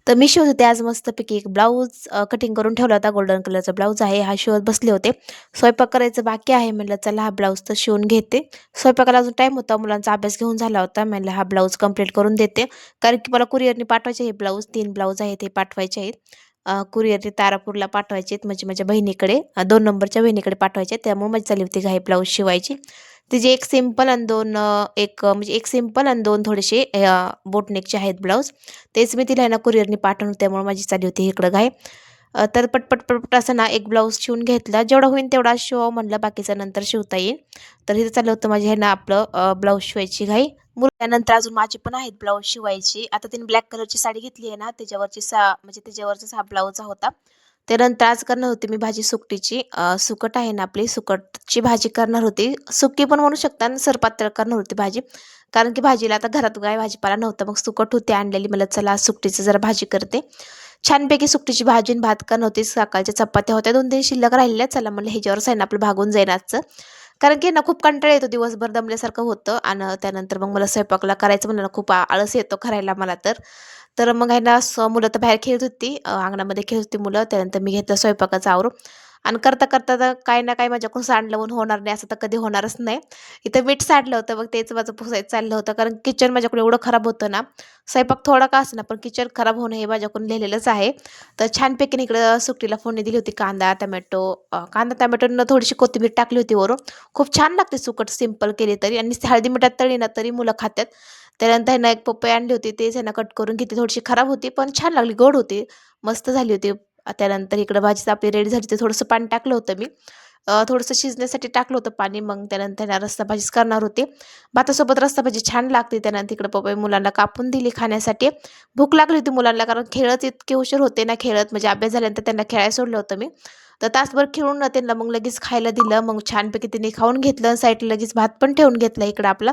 तर मी शिवत होते आज मस्तपैकी एक ब्लाऊज कटिंग करून ठेवला होता. गोल्डन कलरचा ब्लाऊज आहे. हा शिवत बसले होते. स्वयंपाक करायचं बाकी आहे. म्हटलं चला हा ब्लाऊज तर शिवून घेते. स्वयंपाकाला अजून टाईम होता. मुलांचा अभ्यास घेऊन झाला होता. म्हटलं हा ब्लाऊज कंप्लीट करून देते. कारण की मला कुरिअरने पाठवायचे हे ब्लाऊज 3 ब्लाऊज आहेत हे पाठवायचे आहेत. कुरिअरने तारापूरला पाठवायचे आहेत म्हणजे माझ्या बहिणीकडे 2 नंबरच्या बहिणीकडे पाठवायचे आहेत. त्यामुळे माझी चालली होती घाई ब्लाऊज शिवायची. तिचे एक सिंपल आणि 2 म्हणजे एक सिंपल आणि 2 थोडेसे बोटनेकचे आहेत ब्लाऊज. तेच मी तिला आहे ना कुरिअरनी पाठवून त्यामुळे माझी चालली होती इकडं घाई. तर पटपट पटपट असं ना एक ब्लाऊज शिवून घेतला. जेवढा होईल तेवढा शिवावं म्हटलं बाकीचा नंतर शिवता येईल. तर इथं चाललं होतं माझे आहे ना आपलं ब्लाऊज शिवायची घाई. त्यानंतर अजून माझे पण आहेत ब्लाऊज शिवायची. आता तिने ब्लॅक कलरची साडी घेतली आहे ना त्याच्यावरची म्हणजे त्याच्यावरचाच हा ब्लाऊज होता. त्यानंतर आज करणार होती मी भाजी सुकटीची. सुकट आहे ना आपली सुकटची भाजी करणार होती. सुकी पण म्हणू शकता आणि सरपातळ करणार होती भाजी. कारण की भाजीला आता घरात काय भाजीपाला नव्हता. मग सुकट होती आणलेली. मला चला आज सुकटीची जरा भाजी करते. छानपैकी सुकटीची भाजी आणि भात करणार होती. सकाळच्या चपात्या होत्या 2-3 शिल्लक राहिलेल्या. चला म्हणलं ह्याच्यावरच आहे ना आपलं भागून जाईन आजचं. कारण की ना खूप कंटाळा येतो दिवसभर दमल्यासारखं होतं आणि त्यानंतर मग मला स्वयंपाकला करायचं म्हणलं ना खूप आळस येतो करायला मला तर. तर मग आहे ना मुलं तर बाहेर खेळत होती. अंगणामध्ये खेळत होती मुलं. त्यानंतर मी घेतलं स्वयंपाकाचं आवरून आणि करता करता तर काही ना काही माझ्याकडून सांडलं म्हणून होणार नाही असं तर कधी होणारच नाही. इथं मीठ सांडलं होतं मग तेच माझं पुसायचं चाललं होतं. कारण किचन माझ्याकडून एवढं खराब होतं ना, स्वयंपाक थोडा का असेना पण किचन खराब होणं हे माझ्याकडून लिहिलेलंच आहे. तर छानपैकी इकडं सुकटीला फोडणी दिली होती कांदा, टोमॅटो कांदा टोमॅटोनं थोडीशी कोथिंबीर टाकली होती वरून. खूप छान लागते सुकट सिंपल केली तरी आणि हळदी मिठात तळली ना तरी मुलं खातात. त्यानंतर आहे ना एक पपई आणली होती तेच आहे ना कट करून घेतली. थोडीशी खराब होती पण छान लागली, गोड होती, मस्त झाली होती. त्यानंतर इकडं भाजी आपली रेडी झाली. ते थोडंसं पाणी टाकलं होतं मी. थोडंसं शिजण्यासाठी टाकलं होतं पाणी. मग त्यानंतर ना रस्सा भाजीच करणार होते. भातासोबत रस्सा भाजी छान लागते. त्यानंतर इकडं पपई मुलांना कापून दिली खाण्यासाठी. भूक लागली होती मुलांना कारण खेळत इतके उशीर होते ना, खेळत म्हणजे अभ्यास झाल्यानंतर त्यांना खेळायला सोडलं होतं मी. तर तासभर खेळून ना त्यांना मग लगेच खायला दिलं. मग छानपैकी त्यांनी खाऊन घेतलं. साईडला लगेच भात पण ठेवून घेतला इकडं आपला.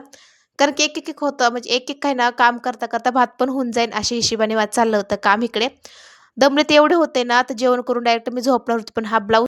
कारण की एक होतं म्हणजे एक काही ना काम करता करता भात पण होऊन जाईल अशा हिशोबाने माझं चाललं होतं काम इकडे. दमले ते एवढे होते ना, तर जेवण करून डायरेक्ट मी झोपणार होते. पण हा ब्लाऊज